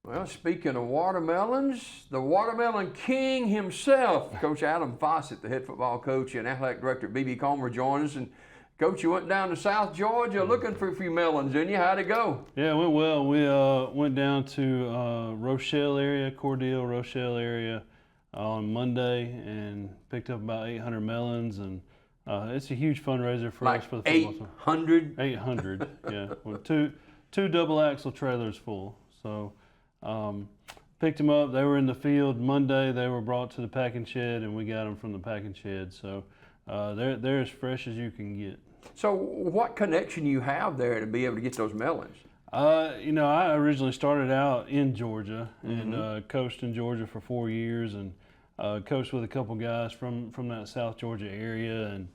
Well, speaking of watermelons, the watermelon king himself, Coach Adam Fossett, the head football coach and athletic director at BB Comer, joins us. And Coach, you went down to South Georgia looking for a few melons, didn't you? How'd it go? Yeah, it went well. We went down to Rochelle area, Cordele, Rochelle area on Monday and picked up about 800 melons. And it's a huge fundraiser for us for the football team. 800? 800, yeah. With two double axle trailers full. So picked them up. They were in the field Monday. They were brought to the packing shed, and we got them from the packing shed. So they're as fresh as you can get. So what connection you have there to be able to get those melons? You know, I originally started out in Georgia and coached in Georgia for 4 years, and coached with a couple guys from that South Georgia area. And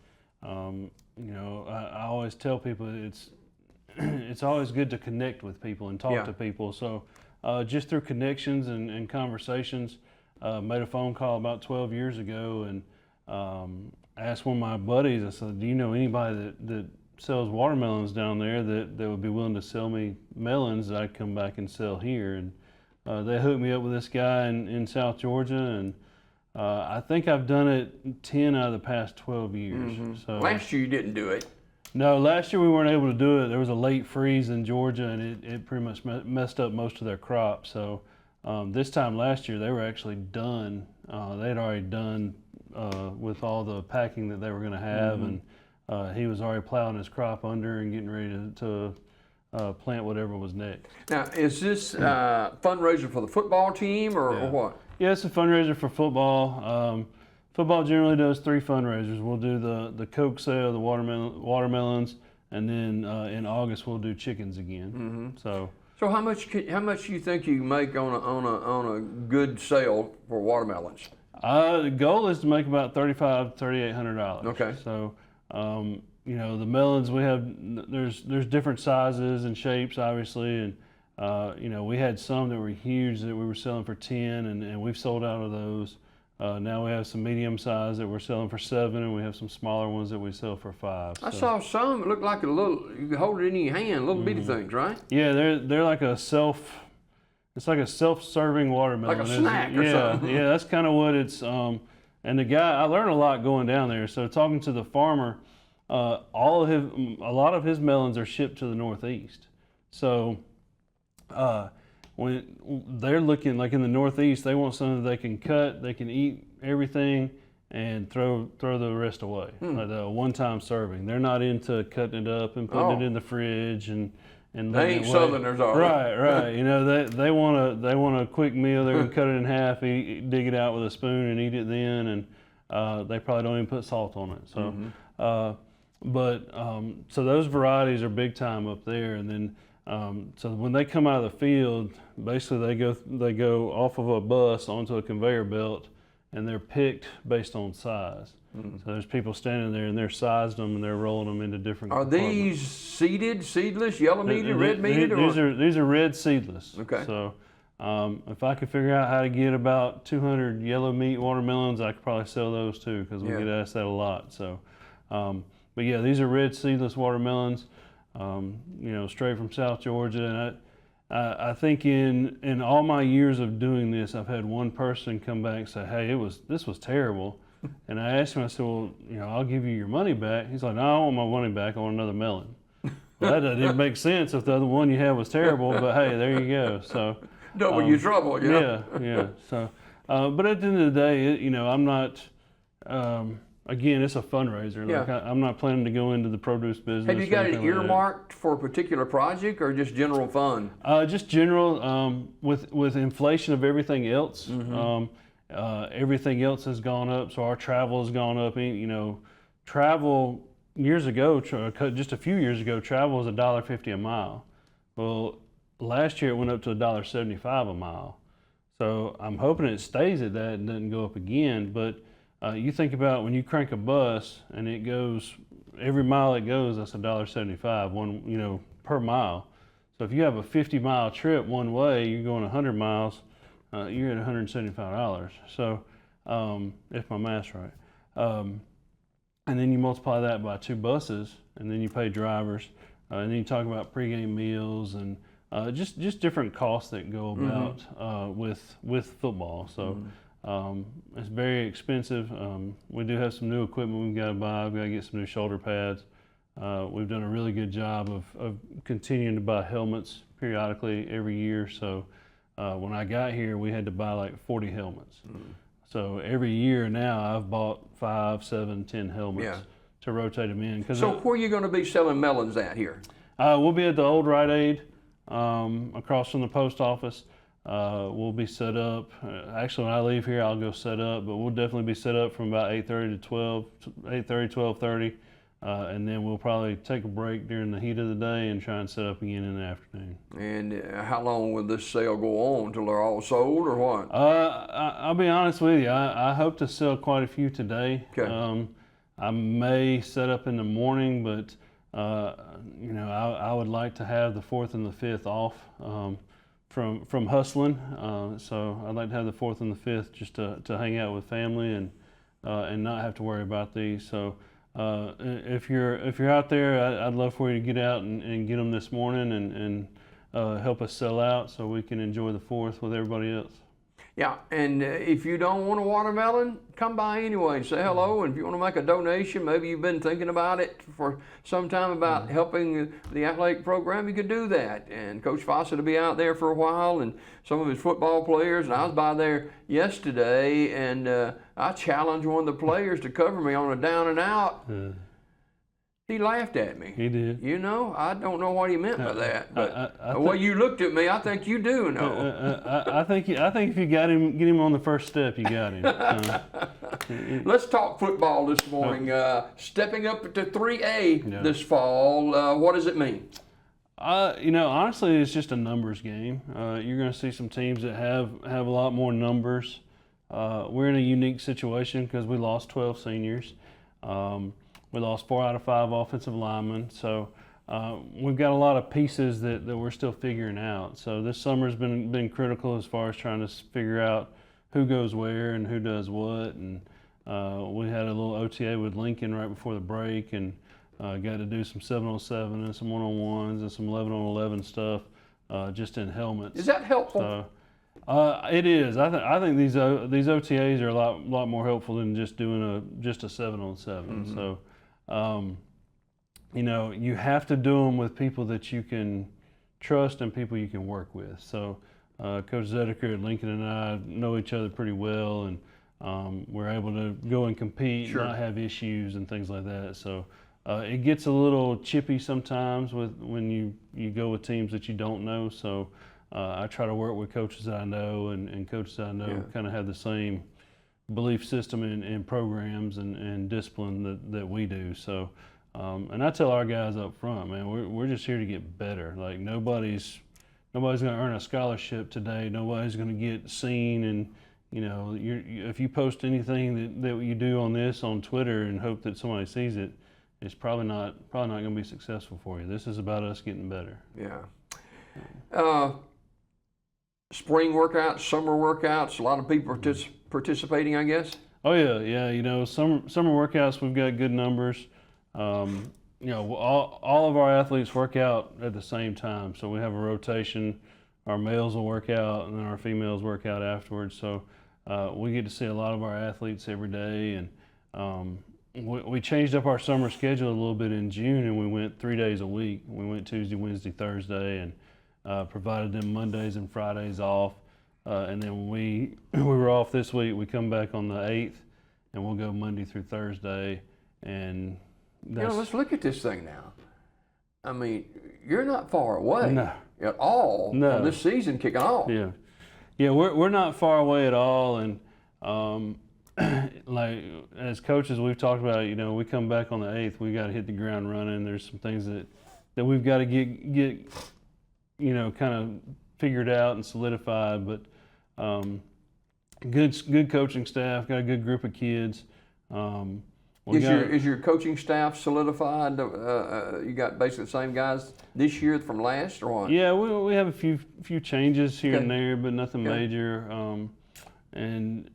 you know, I always tell people it's always good to connect with people and talk to people. So just through connections and conversations, made a phone call about 12 years ago and asked one of my buddies, I said, do you know anybody that sells watermelons down there that would be willing to sell me melons that I'd come back and sell here? And they hooked me up with this guy in South Georgia, and I think I've done it 10 out of the past 12 years. So last year you didn't do it. No, last year we weren't able to do it. There was a late freeze in Georgia, and it pretty much messed up most of their crop. So this time last year they were actually done. They'd already done with all the packing that they were going to have, and he was already plowing his crop under and getting ready to plant whatever was next. Now, is this fundraiser for the football team or what? Yeah, it's a fundraiser for football. Football generally does 3 fundraisers. We'll do the Coke sale, the watermelons, and then in August we'll do chickens again. So how much do you think you make on a good sale for watermelons? The goal is to make about $3,500 to $3,800. Okay. So you know, the melons we have, there's different sizes and shapes, obviously, and you know, we had some that were huge that we were selling for 10, and we've sold out of those. Now we have some medium size that we're selling for 7, and we have some smaller ones that we sell for 5. I saw some. It looked like a little. You could hold it in your hand, little bitty things, right? Yeah, they're like it's like a self-serving watermelon. Like a snack or something. Yeah, that's kind of what it's. And the guy, I learned a lot going down there. So talking to the farmer, a lot of his melons are shipped to the Northeast. So when they're looking, like in the Northeast, they want something that they can cut, they can eat everything, and throw the rest away. Like a one-time serving. They're not into cutting it up and putting it in the fridge and they ain't Southerners, are they? Right. You know, they want a quick meal. They're gonna cut it in half, dig it out with a spoon, and eat it then. And they probably don't even put salt on it. So, so those varieties are big time up there. And then so when they come out of the field, basically they go off of a bus onto a conveyor belt, and they're picked based on size. So there's people standing there, and they're sized them, and they're rolling them into different compartments. These seeded, seedless, yellow meated, red meated? These are red seedless. Okay. So if I could figure out how to get about 200 yellow meat watermelons, I could probably sell those too, because we get asked that a lot. So, but yeah, these are red seedless watermelons. You know, straight from South Georgia. And I think in all my years of doing this, I've had one person come back and say, "Hey, this was terrible." And I asked him, I said, "Well, you know, I'll give you your money back." He's like, "No, I don't want my money back. I want another melon." Well, that doesn't even make sense if the other one you had was terrible. But hey, there you go. So double your trouble, you know? Yeah. So, but at the end of the day, you know, I'm not. Again, it's a fundraiser. Like I'm not planning to go into the produce business. Have you got it earmarked for a particular project or just general fund? Just general. With inflation of everything else, everything else has gone up. So our travel has gone up. You know, travel years ago, just a few years ago, travel was $1.50 a mile. Well, last year it went up to $1.75 a mile. So I'm hoping it stays at that and doesn't go up again. But you think about when you crank a bus and it goes, every mile it goes, that's $1.75 per mile. So if you have a 50-mile trip one way, you're going 100 miles, you're at $175. So if my math's right. And then you multiply that by 2 buses, and then you pay drivers, and then you talk about pregame meals and just different costs that go about with football. So it's very expensive. We do have some new equipment we've got to buy. We've got to get some new shoulder pads. We've done a really good job of continuing to buy helmets periodically every year. So when I got here, we had to buy like 40 helmets. So every year now, I've bought 5, 7, 10 helmets to rotate them in. So where are you going to be selling melons at here? We'll be at the old Rite Aid across from the post office. We'll be set up. Actually, when I leave here, I'll go set up, but we'll definitely be set up from about 8:30 to 12:30, and then we'll probably take a break during the heat of the day and try and set up again in the afternoon. And how long will this sale go on, until they're all sold, or what? I'll be honest with you. I hope to sell quite a few today. Okay. I may set up in the morning, but I would like to have the 4th and the 5th off from hustling. So I'd like to have the 4th and the 5th just to hang out with family and not have to worry about these. So if you're out there, I'd love for you to get out and get them this morning and help us sell out so we can enjoy the 4th with everybody else. Yeah, and if you don't want a watermelon, come by anyway and say hello. And if you want to make a donation, maybe you've been thinking about it for some time about helping the athletic program, you could do that. And Coach Fossett will be out there for a while, and some of his football players. And I was by there yesterday, and I challenged one of the players to cover me on a down and out. He laughed at me. He did. You know, I don't know what he meant by that, but the way you looked at me, I think you do know. I think if you get him on the first step, you got him. Let's talk football this morning. Stepping up to 3A this fall, what does it mean? Honestly, it's just a numbers game. You're going to see some teams that have a lot more numbers. We're in a unique situation because we lost 12 seniors. We lost 4 out of 5 offensive linemen, so we've got a lot of pieces that we're still figuring out. So this summer's been critical as far as trying to figure out who goes where and who does what. And we had a little OTA with Lincoln right before the break, and got to do some 7-on-7 and some 1-on-1s and some 11-on-11 stuff just in helmets. Is that helpful? It is. I think these OTAs are a lot more helpful than just doing a 7-on-7. So. You have to do them with people that you can trust and people you can work with. So Coach Zediker at Lincoln and I know each other pretty well, and we're able to go and compete, not have issues and things like that. So it gets a little chippy sometimes when you go with teams that you don't know. So I try to work with coaches that I know, and coaches that I know kind of have the same belief system in programs and discipline that we do. So, and I tell our guys up front, man, we're just here to get better. Like nobody's going to earn a scholarship today. Nobody's going to get seen. And if you post anything that you do on Twitter and hope that somebody sees it, it's probably not going to be successful for you. This is about us getting better. Yeah. Spring workouts, summer workouts, a lot of people participating, I guess. Oh yeah. Summer workouts, we've got good numbers. All of our athletes work out at the same time, so we have a rotation. Our males will work out, and then our females work out afterwards. So we get to see a lot of our athletes every day, and we changed up our summer schedule a little bit in June, and we went 3 days a week. We went Tuesday, Wednesday, Thursday, and provided them Mondays and Fridays off. And then we were off this week. We come back on the 8th, and we'll go Monday through Thursday. And let's look at this thing now. I mean, you're not far away at all from this season kicking off. Yeah, we're not far away at all. And like as coaches, we've talked about, we come back on the 8th. We got to hit the ground running. There's some things that we've got to get kind of figured out and solidified, but good coaching staff, got a good group of kids. Is your coaching staff solidified? You got basically the same guys this year from last, or what? Yeah, we have a few changes here and there, but nothing major. And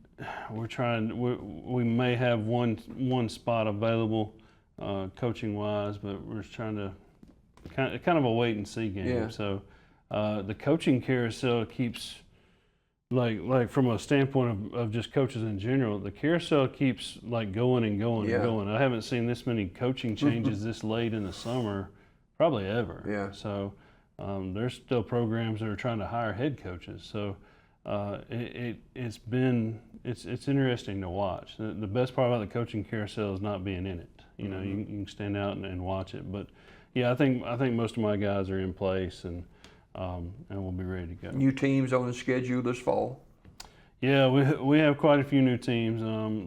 we're trying. We may have one spot available, coaching wise, but we're just trying to kind of a wait and see game. Yeah. So the coaching carousel keeps, like from a standpoint of just coaches in general, the carousel keeps like going and going and going. I haven't seen this many coaching changes this late in the summer, probably ever. Yeah. So there's still programs that are trying to hire head coaches. So it's interesting to watch. The best part about the coaching carousel is not being in it. You know, you can stand out and watch it. But yeah, I think most of my guys are in place and we'll be ready to go. New teams on the schedule this fall? Yeah, we have quite a few new teams.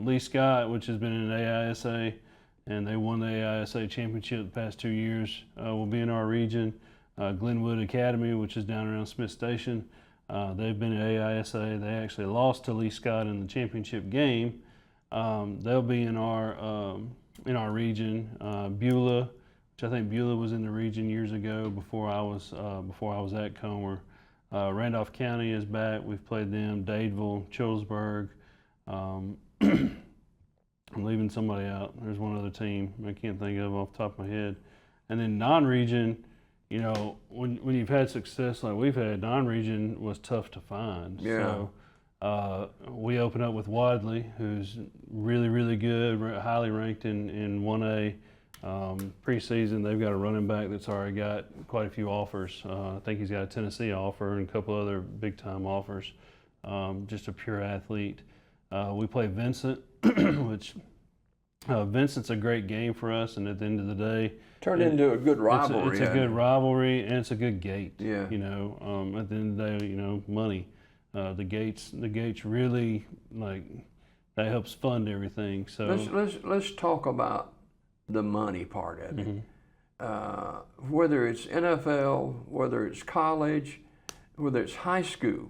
Lee Scott, which has been in AISA, and they won the AISA championship the past 2 years, will be in our region. Glenwood Academy, which is down around Smith Station, they've been at AISA. They actually lost to Lee Scott in the championship game. They'll be in our region. Beulah, which I think Beulah was in the region years ago before I was at Comer. Randolph County is back. We've played them. Dadeville, Childersburg. I'm leaving somebody out. There's one other team I can't think of off the top of my head. And then non-region, you know, when you've had success like we've had, non-region was tough to find. Yeah. So we open up with Wadley, who's really, really good, highly ranked in 1A. Preseason, they've got a running back that's already got quite a few offers. I think he's got a Tennessee offer and a couple other big-time offers. Just a pure athlete. We play Vincent, which Vincent's a great game for us, and at the end of the day, turned into a good rivalry. It's a good rivalry, and it's a good gate. Yeah. You know, at the end of the day, you know, money. The gates really, like, that helps fund everything. So let's talk about the money part of it. Whether it's NFL, whether it's college, whether it's high school,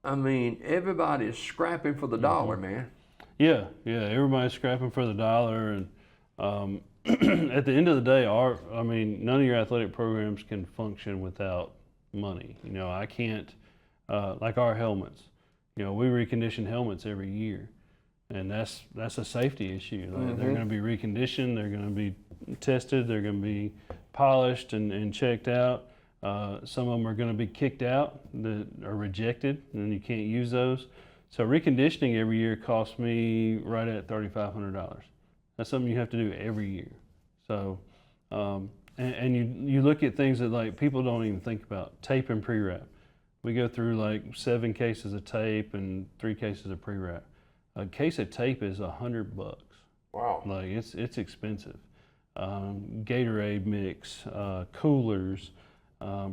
I mean, everybody's scrapping for the dollar, man. Yeah, everybody's scrapping for the dollar, and at the end of the day, none of your athletic programs can function without money. You know, I can't, like our helmets, you know, we recondition helmets every year. And that's a safety issue. Like, they're going to be reconditioned, they're going to be tested, they're going to be polished and checked out. Some of them are going to be kicked out, that are rejected, and you can't use those. So reconditioning every year costs me right at $3,500. That's something you have to do every year. So, and you look at things that like people don't even think about, tape and pre-wrap. We go through like 7 cases of tape and 3 cases of pre-wrap. A case of tape is $100. Wow! Like it's expensive. Gatorade mix, coolers,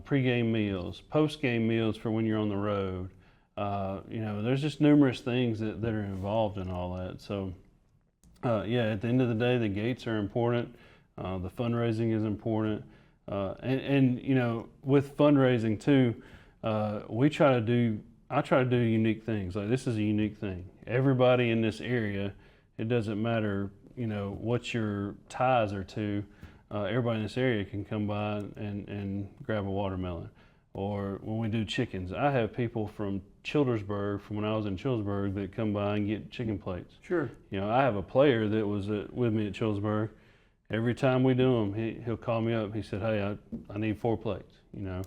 pre-game meals, post-game meals for when you're on the road. You know, there's just numerous things that are involved in all that. So, yeah, at the end of the day, the gates are important. The fundraising is important, and you know, with fundraising too, I try to do unique things. Like, this is a unique thing. Everybody in this area, it doesn't matter, you know, what your ties are to, everybody in this area can come by and grab a watermelon. Or when we do chickens, I have people from Childersburg, from when I was in Childersburg, that come by and get chicken plates. Sure. You know, I have a player that was with me at Childersburg. Every time we do them, he'll call me up. He said, "Hey, I need 4 plates," you know.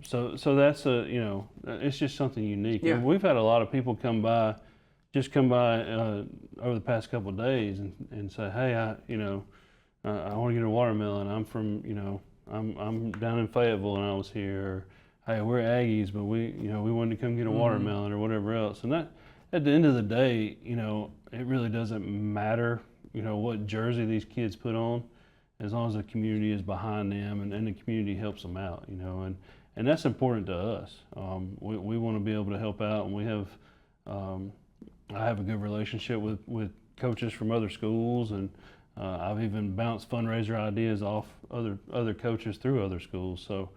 So that's you know, it's just something unique. Yeah. And we've had a lot of people come by over the past couple of days and say, "Hey, I want to get a watermelon. I'm from, you know, I'm down in Fayetteville and I was here." Or, "Hey, we're Aggies, but we wanted to come get a watermelon," or whatever else. And that, at the end of the day, you know, it really doesn't matter, you know, what jersey these kids put on, as long as the community is behind them and the community helps them out, you know, and that's important to us. We want to be able to help out, and we have, I have a good relationship with coaches from other schools, and I've even bounced fundraiser ideas off other coaches through other schools. So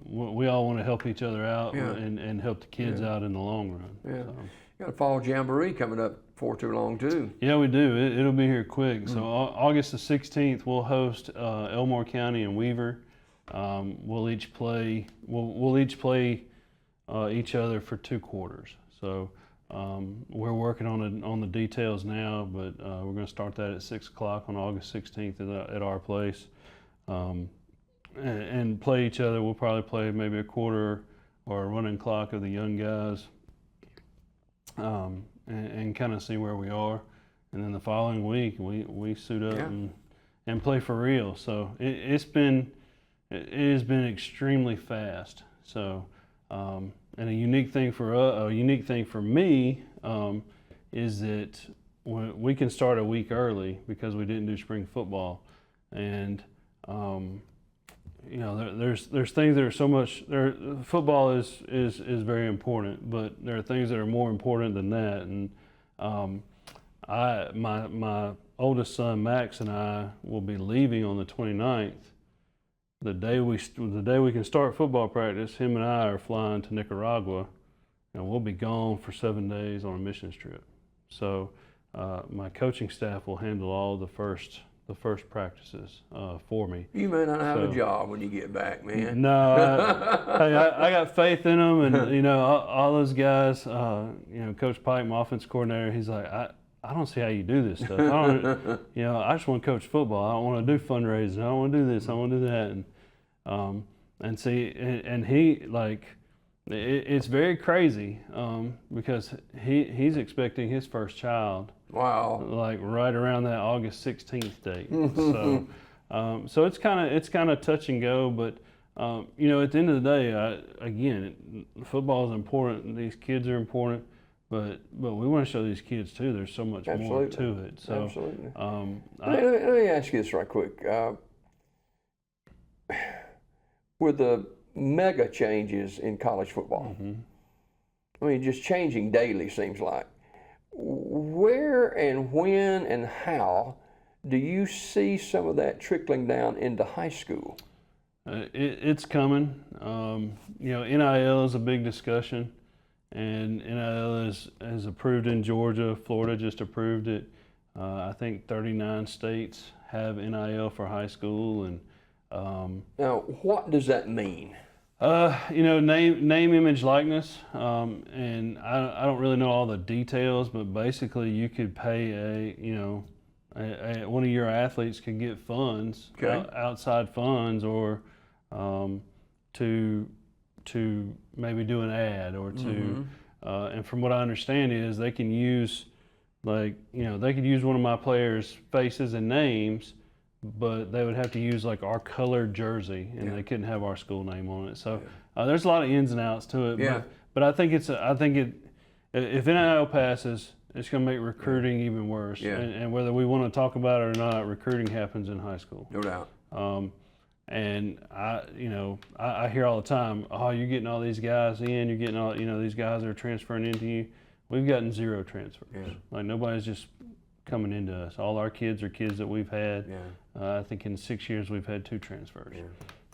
we all want to help each other out and help the kids out in the long run. Yeah. So. You got a fall jamboree coming up before too long too. Yeah, we do. It'll be here quick. So August the 16th, we'll host Elmore County and Weaver. We'll each play each other for 2 quarters. So we're working on the details now, but we're going to start that at 6 o'clock on August 16th at our place. and play each other. We'll probably play maybe a quarter or a running clock of the young guys, and kind of see where we are. And then the following week, we suit up and play for real. So it has been extremely fast. So and a unique thing for me is that we can start a week early because we didn't do spring football, and there's things that are so much. Football is very important, but there are things that are more important than that. And my oldest son Max and I will be leaving on the 29th. The day we can start football practice, him and I are flying to Nicaragua, and we'll be gone for 7 days on a missions trip. So my coaching staff will handle all the first practices for me. You may not have a job when you get back, man. No, I got faith in them, and all those guys. Coach Pike, my offense coordinator, he's like, I don't see how you do this stuff. I just want to coach football. I don't want to do fundraising. I don't want to do this. I want to do that. And he it's very crazy because he's expecting his first child. Wow. Like right around that August 16th date. So it's kind of touch and go, but at the end of the day, again, football is important. These kids are important. But we want to show these kids too. There's so much more to it. So, absolutely. Let me ask you this right quick. With the mega changes in college football, I mean, just changing daily seems like. Where and when and how do you see some of that trickling down into high school? It's coming. NIL is a big discussion. And NIL is approved in Georgia. Florida just approved it. I think 39 states have NIL for high school. And now, what does that mean? Name, image, likeness. And I don't really know all the details, but basically, you could pay one of your athletes could get funds, outside funds, or to maybe do an ad or to, and from what I understand is they can use they could use one of my players' faces and names, but they would have to use like our colored jersey, and they couldn't have our school name on it. So there's a lot of ins and outs to it. But I think if NIL passes, it's going to make recruiting even worse. And whether we want to talk about it or not, recruiting happens in high school. No doubt. And I hear all the time, oh, you're getting all these guys in, you're getting all, these guys are transferring into you. We've gotten 0 transfers. Like nobody's just coming into us. All our kids are kids that we've had. I think in 6 years we've had 2 transfers.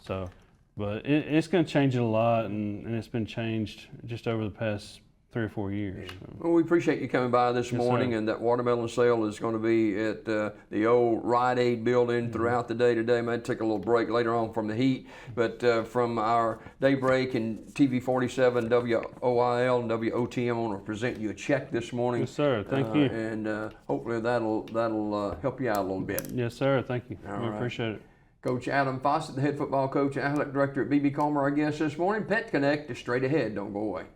So, but it's going to change it a lot, and it's been changed just over the past 3 or 4 years. Well, we appreciate you coming by this morning, and that watermelon sale is going to be at the old Rite Aid building throughout the day today. Might take a little break later on from the heat, but from our Daybreak and TV 47, WOIL and WOTM, I want to present you a check this morning. Yes, sir. Thank you. And hopefully that'll help you out a little bit. Yes, sir. Thank you. All we right. appreciate it. Coach Adam Fossett, the head football coach and athletic director at BB Comer, our guest this morning. Pet Connect is straight ahead. Don't go away.